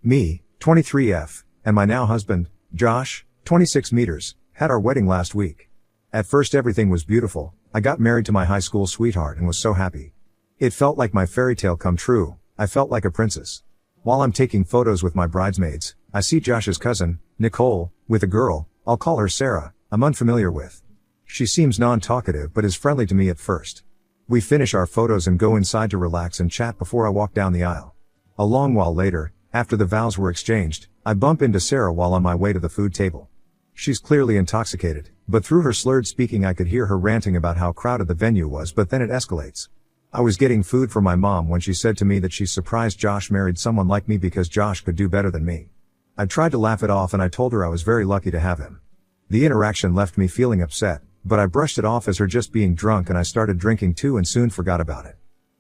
Me, 23F, and my now husband, Josh, 26 meters, had our wedding last week. At first everything was beautiful. I got married to my high school sweetheart and was so happy. It felt like my fairy tale come true. I felt like a princess. While I'm taking photos with my bridesmaids, I see Josh's cousin, Nicole, with a girl, I'll call her Sarah, I'm unfamiliar with. She seems non-talkative but is friendly to me at first. We finish our photos and go inside to relax and chat before I walk down the aisle. A long while later, after the vows were exchanged, I bump into Sarah while on my way to the food table. She's clearly intoxicated, but through her slurred speaking I could hear her ranting about how crowded the venue was, but then it escalates. I was getting food for my mom when she said to me that she's surprised Josh married someone like me because Josh could do better than me. I tried to laugh it off and I told her I was very lucky to have him. The interaction left me feeling upset, but I brushed it off as her just being drunk and I started drinking too and soon forgot about it.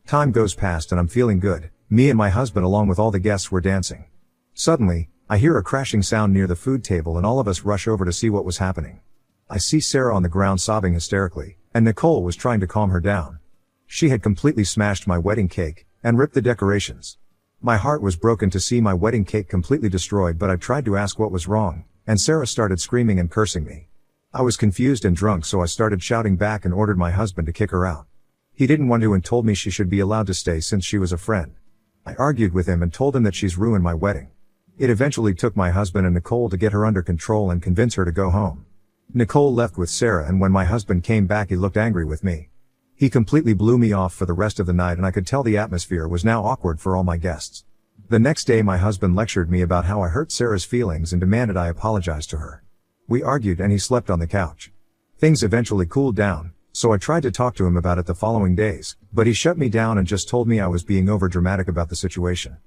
Time goes past and I'm feeling good. Me and my husband along with all the guests were dancing. Suddenly, I hear a crashing sound near the food table and all of us rush over to see what was happening. I see Sarah on the ground sobbing hysterically, and Nicole was trying to calm her down. She had completely smashed my wedding cake, and ripped the decorations. My heart was broken to see my wedding cake completely destroyed, but I tried to ask what was wrong, and Sarah started screaming and cursing me. I was confused and drunk, so I started shouting back and ordered my husband to kick her out. He didn't want to and told me she should be allowed to stay since she was a friend. I argued with him and told him that she's ruined my wedding. It eventually took my husband and Nicole to get her under control and convince her to go home. Nicole left with Sarah, and when my husband came back he looked angry with me. He completely blew me off for the rest of the night and I could tell the atmosphere was now awkward for all my guests. The next day my husband lectured me about how I hurt Sarah's feelings and demanded I apologize to her. We argued and he slept on the couch. Things eventually cooled down, so I tried to talk to him about it the following days, but he shut me down and just told me I was being overdramatic about the situation.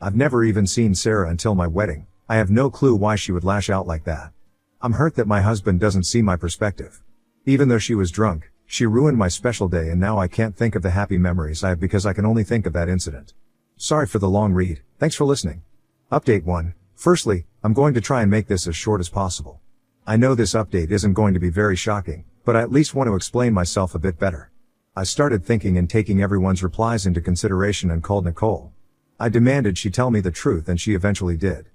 I've never even seen Sarah until my wedding. I have no clue why she would lash out like that. I'm hurt that my husband doesn't see my perspective. Even though she was drunk, she ruined my special day and now I can't think of the happy memories I have because I can only think of that incident. Sorry for the long read. Thanks for listening. Update 1. Firstly, I'm going to try and make this as short as possible. I know this update isn't going to be very shocking, but I at least want to explain myself a bit better. I started thinking and taking everyone's replies into consideration and called Nicole. I demanded she tell me the truth and she eventually did.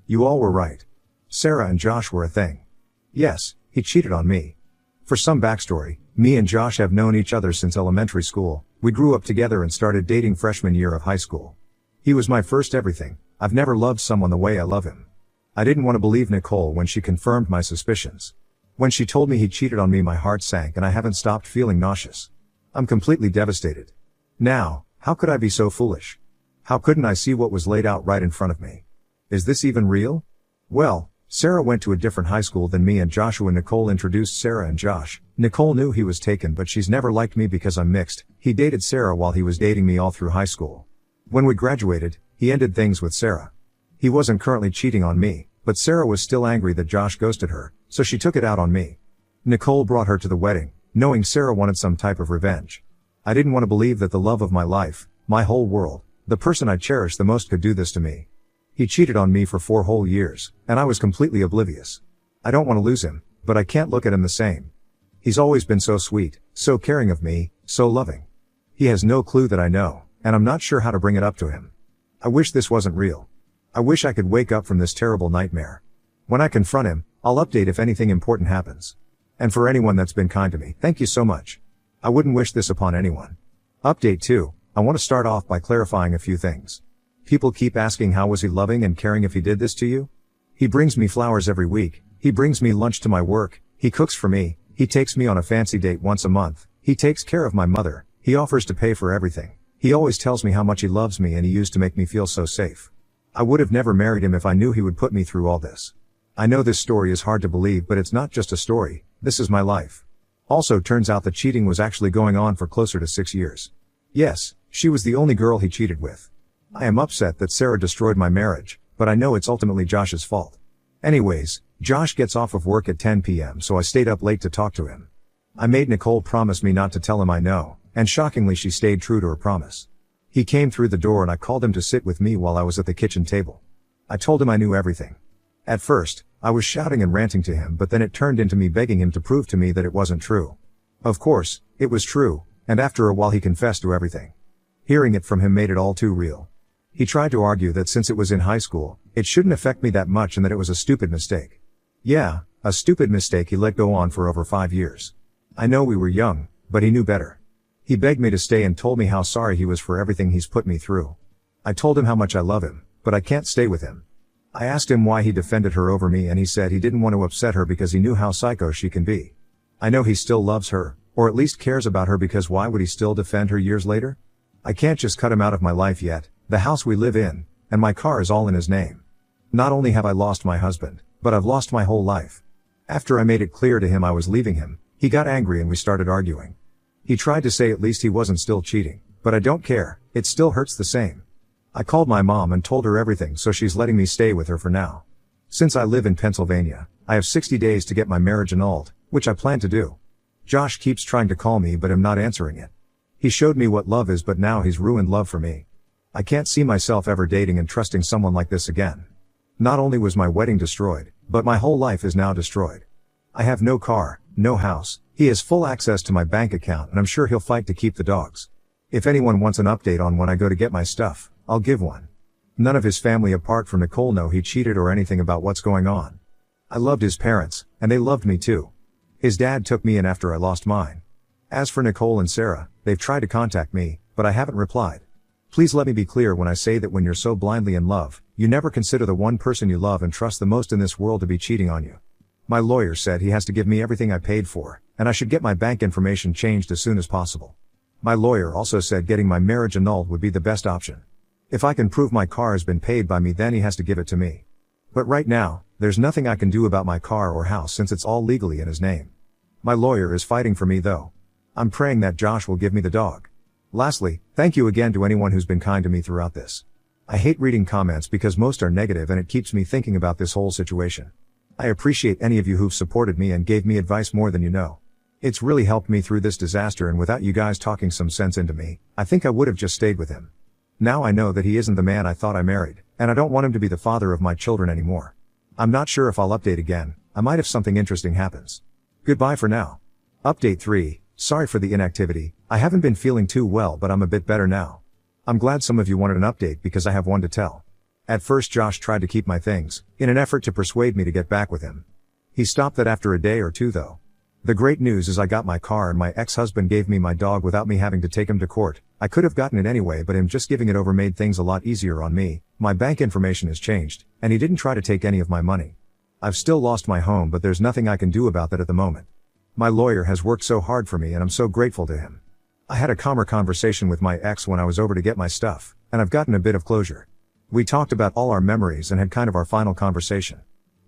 You all were right. Sarah and Josh were a thing. Yes, he cheated on me. For some backstory, me and Josh have known each other since elementary school. We grew up together and started dating freshman year of high school. He was my first everything. I've never loved someone the way I love him. I didn't want to believe Nicole when she confirmed my suspicions. When she told me he cheated on me, my heart sank and I haven't stopped feeling nauseous. I'm completely devastated. Now, how could I be so foolish? How couldn't I see what was laid out right in front of me? Is this even real? Well, Sarah went to a different high school than me and Joshua. Nicole introduced Sarah and Josh. Nicole knew he was taken, but she's never liked me because I'm mixed. He dated Sarah while he was dating me all through high school. When we graduated, he ended things with Sarah. He wasn't currently cheating on me, but Sarah was still angry that Josh ghosted her, so she took it out on me. Nicole brought her to the wedding, knowing Sarah wanted some type of revenge. I didn't want to believe that the love of my life, my whole world, the person I cherished the most could do this to me. He cheated on me for 4 whole years, and I was completely oblivious. I don't want to lose him, but I can't look at him the same. He's always been so sweet, so caring of me, so loving. He has no clue that I know, and I'm not sure how to bring it up to him. I wish this wasn't real. I wish I could wake up from this terrible nightmare. When I confront him, I'll update if anything important happens. And for anyone that's been kind to me, thank you so much. I wouldn't wish this upon anyone. Update 2. I want to start off by clarifying a few things. People keep asking how was he loving and caring if he did this to you? He brings me flowers every week, he brings me lunch to my work, he cooks for me, he takes me on a fancy date once a month, he takes care of my mother, he offers to pay for everything. He always tells me how much he loves me and he used to make me feel so safe. I would have never married him if I knew he would put me through all this. I know this story is hard to believe, but it's not just a story, this is my life. Also, turns out that cheating was actually going on for closer to 6 years. Yes, she was the only girl he cheated with. I am upset that Sarah destroyed my marriage, but I know it's ultimately Josh's fault. Anyways, Josh gets off of work at 10 p.m. so I stayed up late to talk to him. I made Nicole promise me not to tell him I know, and shockingly she stayed true to her promise. He came through the door and I called him to sit with me while I was at the kitchen table. I told him I knew everything. At first, I was shouting and ranting to him, but then it turned into me begging him to prove to me that it wasn't true. Of course, it was true, and after a while he confessed to everything. Hearing it from him made it all too real. He tried to argue that since it was in high school, it shouldn't affect me that much and that it was a stupid mistake. Yeah, a stupid mistake he let go on for over 5 years. I know we were young, but he knew better. He begged me to stay and told me how sorry he was for everything he's put me through. I told him how much I love him, but I can't stay with him. I asked him why he defended her over me and he said he didn't want to upset her because he knew how psycho she can be. I know he still loves her, or at least cares about her, because why would he still defend her years later? I can't just cut him out of my life yet. The house we live in, and my car is all in his name. Not only have I lost my husband, but I've lost my whole life. After I made it clear to him I was leaving him, he got angry and we started arguing. He tried to say at least he wasn't still cheating, but I don't care, it still hurts the same. I called my mom and told her everything, so she's letting me stay with her for now. Since I live in Pennsylvania, I have 60 days to get my marriage annulled, which I plan to do. Josh keeps trying to call me but I'm not answering it. He showed me what love is, but now he's ruined love for me. I can't see myself ever dating and trusting someone like this again. Not only was my wedding destroyed, but my whole life is now destroyed. I have no car, no house, he has full access to my bank account and I'm sure he'll fight to keep the dogs. If anyone wants an update on when I go to get my stuff, I'll give one. None of his family apart from Nicole know he cheated or anything about what's going on. I loved his parents, and they loved me too. His dad took me in after I lost mine. As for Nicole and Sarah, they've tried to contact me, but I haven't replied. Please let me be clear when I say that when you're so blindly in love, you never consider the one person you love and trust the most in this world to be cheating on you. My lawyer said he has to give me everything I paid for, and I should get my bank information changed as soon as possible. My lawyer also said getting my marriage annulled would be the best option. If I can prove my car has been paid by me, then he has to give it to me. But right now, there's nothing I can do about my car or house since it's all legally in his name. My lawyer is fighting for me though. I'm praying that Josh will give me the dog. Lastly, thank you again to anyone who's been kind to me throughout this. I hate reading comments because most are negative and it keeps me thinking about this whole situation. I appreciate any of you who've supported me and gave me advice more than you know. It's really helped me through this disaster, and without you guys talking some sense into me, I think I would have just stayed with him. Now I know that he isn't the man I thought I married, and I don't want him to be the father of my children anymore. I'm not sure if I'll update again, I might if something interesting happens. Goodbye for now. Update 3. Sorry for the inactivity, I haven't been feeling too well but I'm a bit better now. I'm glad some of you wanted an update because I have one to tell. At first Josh tried to keep my things, in an effort to persuade me to get back with him. He stopped that after a day or two though. The great news is I got my car and my ex-husband gave me my dog without me having to take him to court. I could have gotten it anyway, but him just giving it over made things a lot easier on me. My bank information has changed, and he didn't try to take any of my money. I've still lost my home, but there's nothing I can do about that at the moment. My lawyer has worked so hard for me and I'm so grateful to him. I had a calmer conversation with my ex when I was over to get my stuff, and I've gotten a bit of closure. We talked about all our memories and had kind of our final conversation.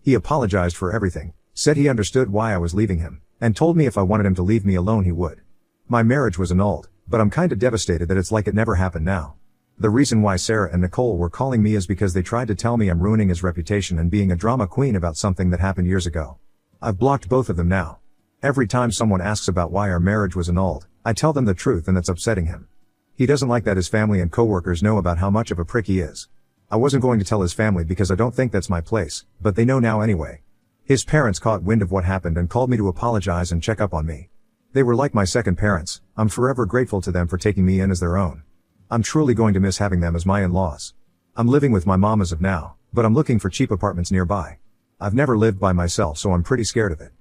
He apologized for everything, said he understood why I was leaving him, and told me if I wanted him to leave me alone he would. My marriage was annulled, but I'm kinda devastated that it's like it never happened now. The reason why Sarah and Nicole were calling me is because they tried to tell me I'm ruining his reputation and being a drama queen about something that happened years ago. I've blocked both of them now. Every time someone asks about why our marriage was annulled, I tell them the truth, and that's upsetting him. He doesn't like that his family and coworkers know about how much of a prick he is. I wasn't going to tell his family because I don't think that's my place, but they know now anyway. His parents caught wind of what happened and called me to apologize and check up on me. They were like my second parents. I'm forever grateful to them for taking me in as their own. I'm truly going to miss having them as my in-laws. I'm living with my mom as of now, but I'm looking for cheap apartments nearby. I've never lived by myself, so I'm pretty scared of it.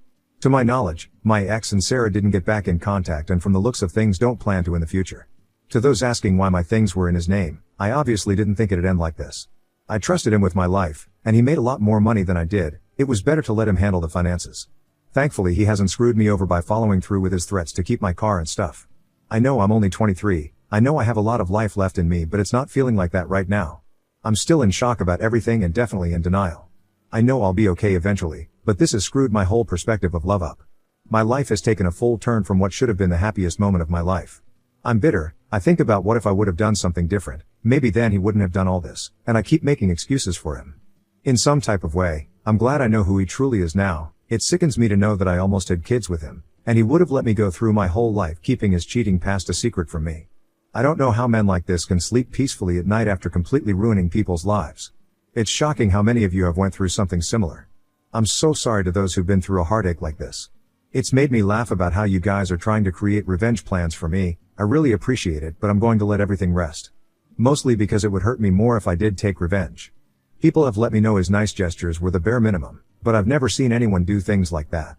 To my knowledge, my ex and Sarah didn't get back in contact, and from the looks of things don't plan to in the future. To those asking why my things were in his name, I obviously didn't think it'd end like this. I trusted him with my life, and he made a lot more money than I did. It was better to let him handle the finances. Thankfully he hasn't screwed me over by following through with his threats to keep my car and stuff. I know I'm only 23, I know I have a lot of life left in me, but it's not feeling like that right now. I'm still in shock about everything and definitely in denial. I know I'll be okay eventually, but this has screwed my whole perspective of love up. My life has taken a full turn from what should have been the happiest moment of my life. I'm bitter. I think about what if I would have done something different, maybe then he wouldn't have done all this, and I keep making excuses for him. In some type of way, I'm glad I know who he truly is now. It sickens me to know that I almost had kids with him, and he would have let me go through my whole life keeping his cheating past a secret from me. I don't know how men like this can sleep peacefully at night after completely ruining people's lives. It's shocking how many of you have went through something similar. I'm so sorry to those who've been through a heartache like this. It's made me laugh about how you guys are trying to create revenge plans for me. I really appreciate it, but I'm going to let everything rest. mostly because it would hurt me more if I did take revenge. People have let me know his nice gestures were the bare minimum, but I've never seen anyone do things like that.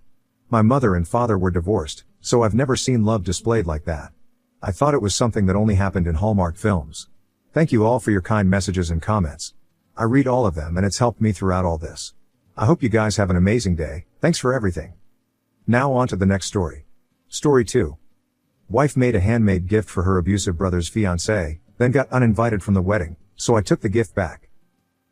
My mother and father were divorced, so I've never seen love displayed like that. I thought it was something that only happened in Hallmark films. Thank you all for your kind messages and comments. I read all of them and it's helped me throughout all this. I hope you guys have an amazing day. Thanks for everything. Now on to the next story. Story 2. Wife made a handmade gift for her abusive brother's fiancé, then got uninvited from the wedding, so I took the gift back.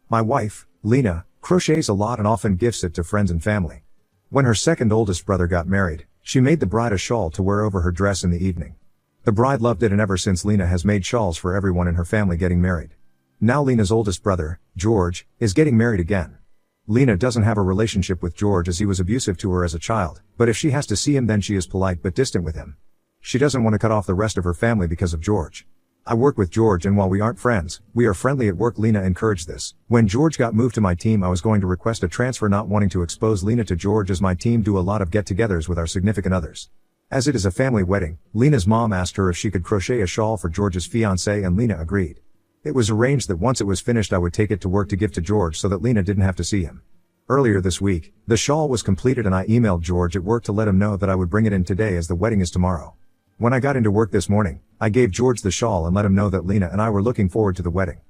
My wife, Lena, crochets a lot and often gifts it to friends and family. When her second oldest brother got married, she made the bride a shawl to wear over her dress in the evening. The bride loved it, and ever since Lena has made shawls for everyone in her family getting married. Now Lena's oldest brother, George, is getting married again. Lena doesn't have a relationship with George as he was abusive to her as a child, but if she has to see him then she is polite but distant with him. She doesn't want to cut off the rest of her family because of George. I work with George and while we aren't friends, we are friendly at work. Lena encouraged this. When George got moved to my team I was going to request a transfer, not wanting to expose Lena to George as my team do a lot of get-togethers with our significant others. As it is a family wedding, Lena's mom asked her if she could crochet a shawl for George's fiancé and Lena agreed. It was arranged that once it was finished I would take it to work to give to George so that Lena didn't have to see him. Earlier this week, the shawl was completed and I emailed George at work to let him know that I would bring it in today as the wedding is tomorrow. When I got into work this morning, I gave George the shawl and let him know that Lena and I were looking forward to the wedding.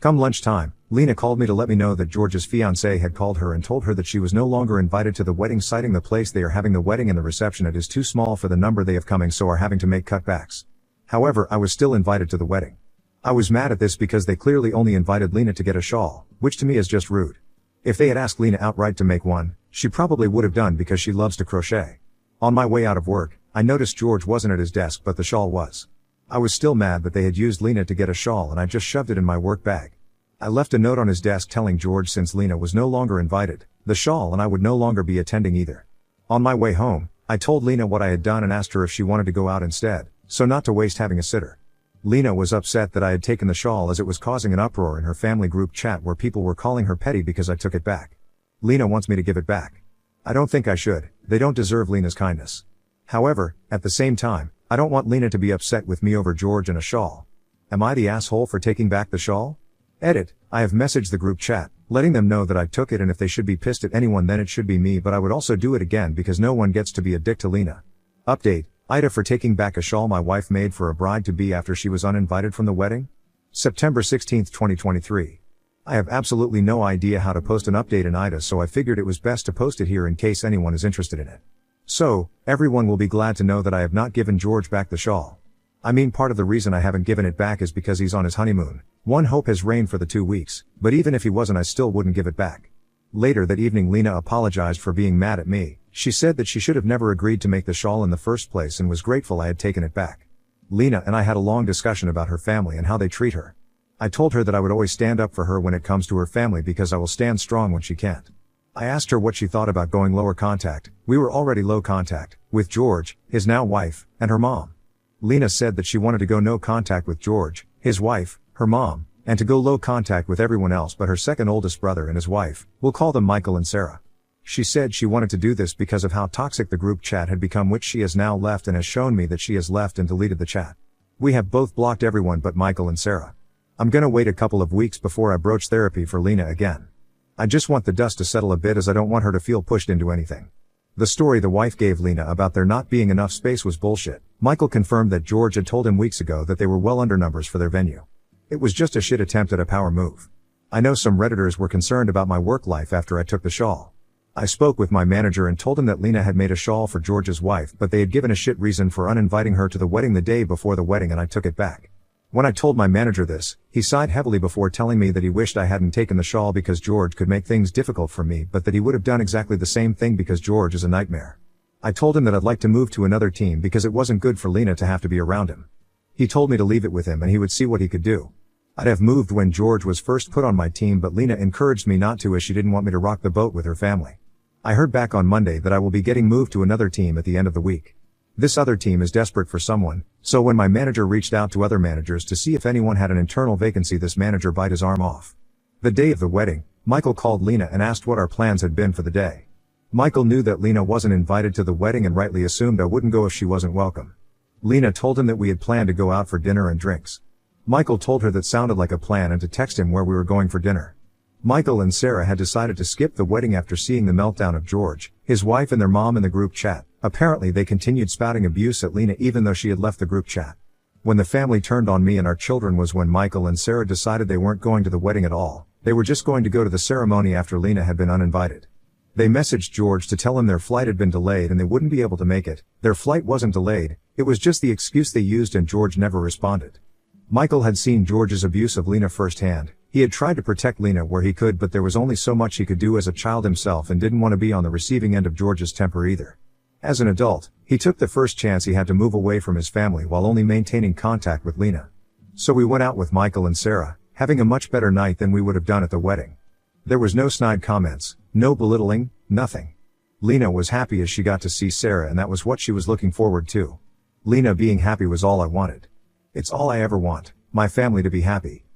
Come lunchtime, Lena called me to let me know that George's fiancé had called her and told her that she was no longer invited to the wedding, citing the place they are having the wedding and the reception it is too small for the number they have coming, so are having to make cutbacks. However, I was still invited to the wedding. I was mad at this because they clearly only invited Lena to get a shawl, which to me is just rude. If they had asked Lena outright to make one, she probably would have done because she loves to crochet. On my way out of work, I noticed George wasn't at his desk but the shawl was. I was still mad that they had used Lena to get a shawl and I just shoved it in my work bag. I left a note on his desk telling George since Lena was no longer invited, the shawl and I would no longer be attending either. On my way home, I told Lena what I had done and asked her if she wanted to go out instead, so not to waste having a sitter. Lena was upset that I had taken the shawl as it was causing an uproar in her family group chat where people were calling her petty because I took it back. Lena wants me to give it back. I don't think I should. They don't deserve Lena's kindness. However, at the same time, I don't want Lena to be upset with me over George and a shawl. Am I the asshole for taking back the shawl? Edit. I have messaged the group chat, letting them know that I took it and if they should be pissed at anyone then it should be me, but I would also do it again because no one gets to be a dick to Lena. Update. Ida for taking back a shawl my wife made for a bride-to-be after she was uninvited from the wedding? September 16, 2023. I have absolutely no idea how to post an update in Ida, so I figured it was best to post it here in case anyone is interested in it. So, everyone will be glad to know that I have not given George back the shawl. I mean, part of the reason I haven't given it back is because he's on his honeymoon. One hope has reigned for the 2 weeks, but even if he wasn't I still wouldn't give it back. Later that evening Lena apologized for being mad at me. She said that she should have never agreed to make the shawl in the first place and was grateful I had taken it back. Lena and I had a long discussion about her family and how they treat her. I told her that I would always stand up for her when it comes to her family because I will stand strong when she can't. I asked her what she thought about going lower contact. We were already low contact, with George, his now wife, and her mom. Lena said that she wanted to go no contact with George, his wife, her mom, and to go low contact with everyone else but her second oldest brother and his wife. We'll call them Michael and Sarah. She said she wanted to do this because of how toxic the group chat had become, which she has now left and has shown me that she has left and deleted the chat. We have both blocked everyone but Michael and Sarah. I'm gonna wait a couple of weeks before I broach therapy for Lena again. I just want the dust to settle a bit as I don't want her to feel pushed into anything. The story the wife gave Lena about there not being enough space was bullshit. Michael confirmed that George had told him weeks ago that they were well under numbers for their venue. It was just a shit attempt at a power move. I know some Redditors were concerned about my work life after I took the shawl. I spoke with my manager and told him that Lena had made a shawl for George's wife but they had given a shit reason for uninviting her to the wedding the day before the wedding and I took it back. When I told my manager this, he sighed heavily before telling me that he wished I hadn't taken the shawl because George could make things difficult for me, but that he would have done exactly the same thing because George is a nightmare. I told him that I'd like to move to another team because it wasn't good for Lena to have to be around him. He told me to leave it with him and he would see what he could do. I'd have moved when George was first put on my team, but Lena encouraged me not to as she didn't want me to rock the boat with her family. I heard back on Monday that I will be getting moved to another team at the end of the week. This other team is desperate for someone, so when my manager reached out to other managers to see if anyone had an internal vacancy, this manager bit his arm off. The day of the wedding, Michael called Lena and asked what our plans had been for the day. Michael knew that Lena wasn't invited to the wedding and rightly assumed I wouldn't go if she wasn't welcome. Lena told him that we had planned to go out for dinner and drinks. Michael told her that sounded like a plan and to text him where we were going for dinner. Michael and Sarah had decided to skip the wedding after seeing the meltdown of George, his wife and their mom in the group chat. Apparently they continued spouting abuse at Lena even though she had left the group chat. When the family turned on me and our children was when Michael and Sarah decided they weren't going to the wedding at all. They were just going to go to the ceremony after Lena had been uninvited. They messaged George to tell him their flight had been delayed and they wouldn't be able to make it. Their flight wasn't delayed, it was just the excuse they used and George never responded. Michael had seen George's abuse of Lena firsthand. He had tried to protect Lena where he could, but there was only so much he could do as a child himself and didn't want to be on the receiving end of George's temper either. As an adult, he took the first chance he had to move away from his family while only maintaining contact with Lena. So we went out with Michael and Sarah, having a much better night than we would have done at the wedding. There was no snide comments, no belittling, nothing. Lena was happy as she got to see Sarah and that was what she was looking forward to. Lena being happy was all I wanted. It's all I ever want, my family to be happy.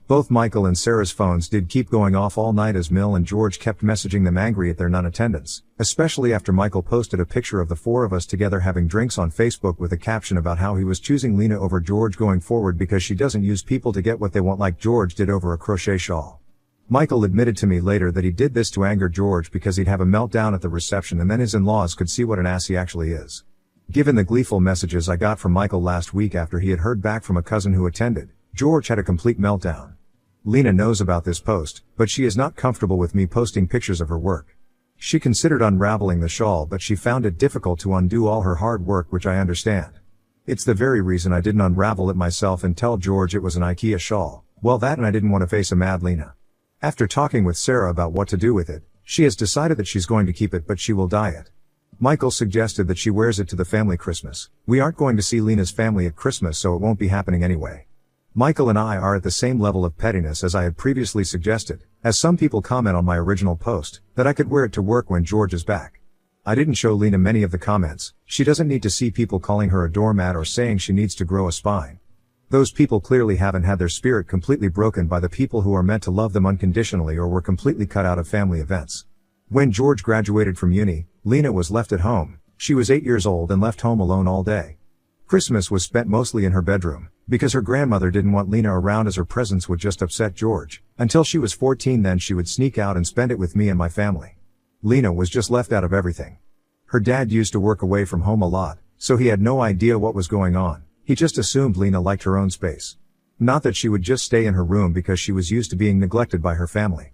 Both Michael and Sarah's phones did keep going off all night as Mill and George kept messaging them angry at their non-attendance, especially after Michael posted a picture of the four of us together having drinks on Facebook with a caption about how he was choosing Lena over George going forward because she doesn't use people to get what they want like George did over a crochet shawl. Michael admitted to me later that he did this to anger George because he'd have a meltdown at the reception and then his in-laws could see what an ass he actually is. Given the gleeful messages I got from Michael last week after he had heard back from a cousin who attended, George had a complete meltdown. Lena knows about this post, but she is not comfortable with me posting pictures of her work. She considered unraveling the shawl but she found it difficult to undo all her hard work, which I understand. It's the very reason I didn't unravel it myself and tell George it was an IKEA shawl. Well, that and I didn't want to face a mad Lena. After talking with Sarah about what to do with it, she has decided that she's going to keep it but she will dye it. Michael suggested that she wears it to the family Christmas. We aren't going to see Lena's family at Christmas so it won't be happening anyway. Michael and I are at the same level of pettiness as I had previously suggested, as some people comment on my original post, that I could wear it to work when George is back. I didn't show Lena many of the comments. She doesn't need to see people calling her a doormat or saying she needs to grow a spine. Those people clearly haven't had their spirit completely broken by the people who are meant to love them unconditionally or were completely cut out of family events. When George graduated from uni, Lena was left at home. She was 8 years old and left home alone all day. Christmas was spent mostly in her bedroom, because her grandmother didn't want Lena around as her presence would just upset George. Until she was 14, then she would sneak out and spend it with me and my family. Lena was just left out of everything. Her dad used to work away from home a lot, so he had no idea what was going on. He just assumed Lena liked her own space. Not that she would just stay in her room because she was used to being neglected by her family.